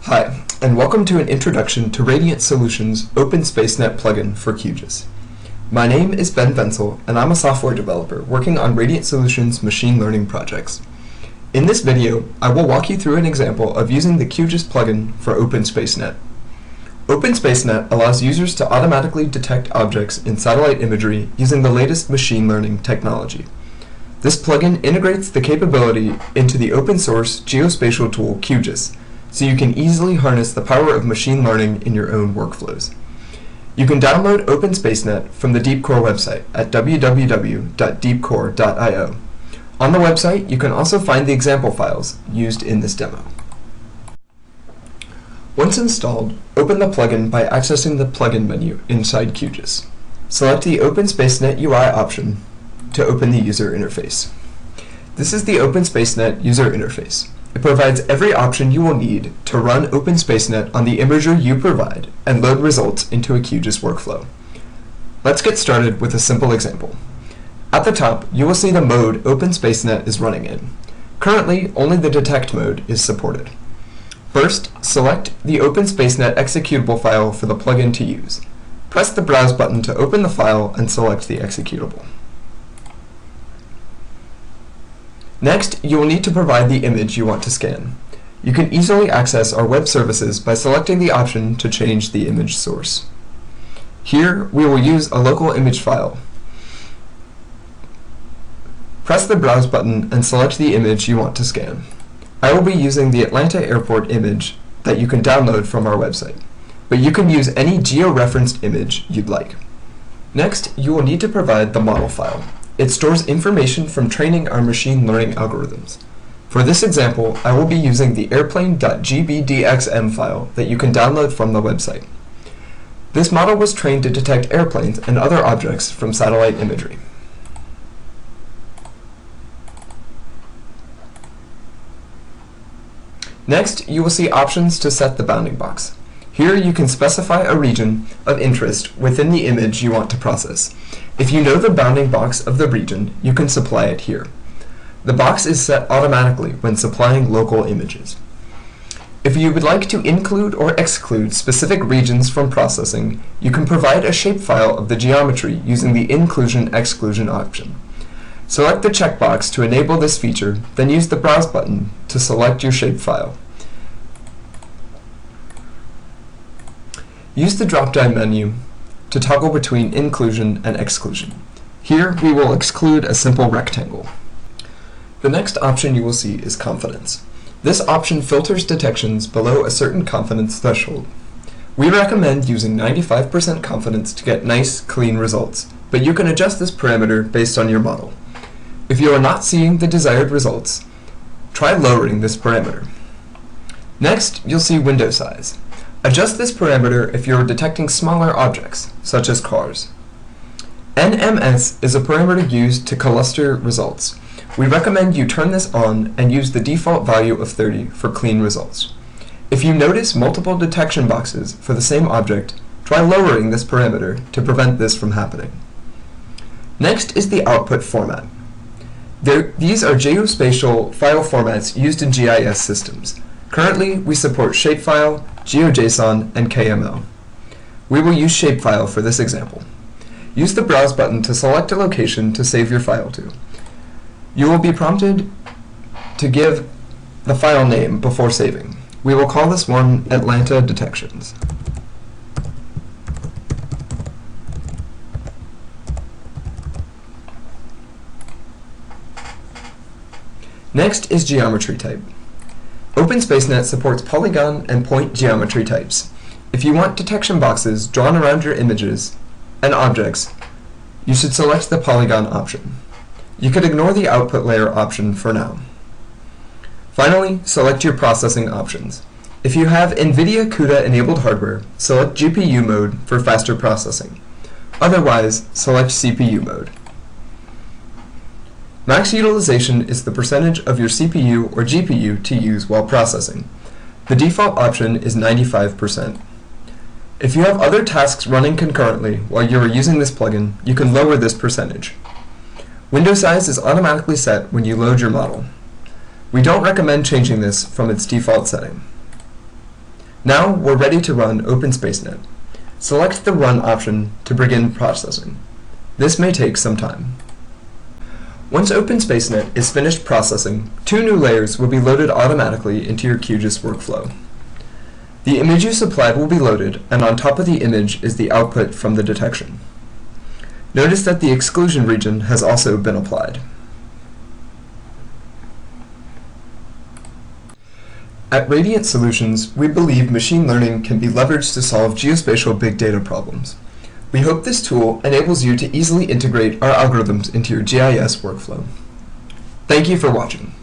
Hi, and welcome to an introduction to Radiant Solutions' OpenSpaceNet plugin for QGIS. My name is Ben Venzel, and I'm a software developer working on Radiant Solutions' machine learning projects. In this video, I will walk you through an example of using the QGIS plugin for OpenSpaceNet. OpenSpaceNet allows users to automatically detect objects in satellite imagery using the latest machine learning technology. This plugin integrates the capability into the open-source geospatial tool QGIS, so you can easily harness the power of machine learning in your own workflows. You can download OpenSpaceNet from the DeepCore website at www.deepcore.io. On the website, you can also find the example files used in this demo. Once installed, open the plugin by accessing the plugin menu inside QGIS. Select the OpenSpaceNet UI option to open the user interface. This is the OpenSpaceNet user interface. It provides every option you will need to run OpenSpaceNet on the imager you provide and load results into a QGIS workflow. Let's get started with a simple example. At the top, you will see the mode OpenSpaceNet is running in. Currently, only the detect mode is supported. First, select the OpenSpaceNet executable file for the plugin to use. Press the Browse button to open the file and select the executable. Next, you will need to provide the image you want to scan. You can easily access our web services by selecting the option to change the image source. Here, we will use a local image file. Press the Browse button and select the image you want to scan. I will be using the Atlanta Airport image that you can download from our website, but you can use any geo-referenced image you'd like. Next, you will need to provide the model file. It stores information from training our machine learning algorithms. For this example, I will be using the airplane.gbdxm file that you can download from the website. This model was trained to detect airplanes and other objects from satellite imagery. Next, you will see options to set the bounding box. Here you can specify a region of interest within the image you want to process. If you know the bounding box of the region, you can supply it here. The box is set automatically when supplying local images. If you would like to include or exclude specific regions from processing, you can provide a shapefile of the geometry using the inclusion-exclusion option. Select the checkbox to enable this feature, then use the Browse button to select your shapefile. Use the drop-down menu to toggle between inclusion and exclusion. Here, we will exclude a simple rectangle. The next option you will see is confidence. This option filters detections below a certain confidence threshold. We recommend using 95% confidence to get nice, clean results, but you can adjust this parameter based on your model. If you are not seeing the desired results, try lowering this parameter. Next, you'll see window size. Adjust this parameter if you're detecting smaller objects, such as cars. NMS is a parameter used to cluster results. We recommend you turn this on and use the default value of 30 for clean results. If you notice multiple detection boxes for the same object, try lowering this parameter to prevent this from happening. Next is the output format. These are geospatial file formats used in GIS systems. Currently, we support shapefile, GeoJSON, and KML. We will use shapefile for this example. Use the Browse button to select a location to save your file to. You will be prompted to give the file name before saving. We will call this one Atlanta Detections. Next is geometry type. OpenSpaceNet supports polygon and point geometry types. If you want detection boxes drawn around your images and objects, you should select the polygon option. You could ignore the output layer option for now. Finally, select your processing options. If you have NVIDIA CUDA enabled hardware, select GPU mode for faster processing. Otherwise, select CPU mode. Max utilization is the percentage of your CPU or GPU to use while processing. The default option is 95%. If you have other tasks running concurrently while you are using this plugin, you can lower this percentage. Window size is automatically set when you load your model. We don't recommend changing this from its default setting. Now we're ready to run OpenSpaceNet. Select the Run option to begin processing. This may take some time. Once OpenSpaceNet is finished processing, 2 new layers will be loaded automatically into your QGIS workflow. The image you supplied will be loaded, and on top of the image is the output from the detection. Notice that the exclusion region has also been applied. At Radiant Solutions, we believe machine learning can be leveraged to solve geospatial big data problems. We hope this tool enables you to easily integrate our algorithms into your GIS workflow. Thank you for watching.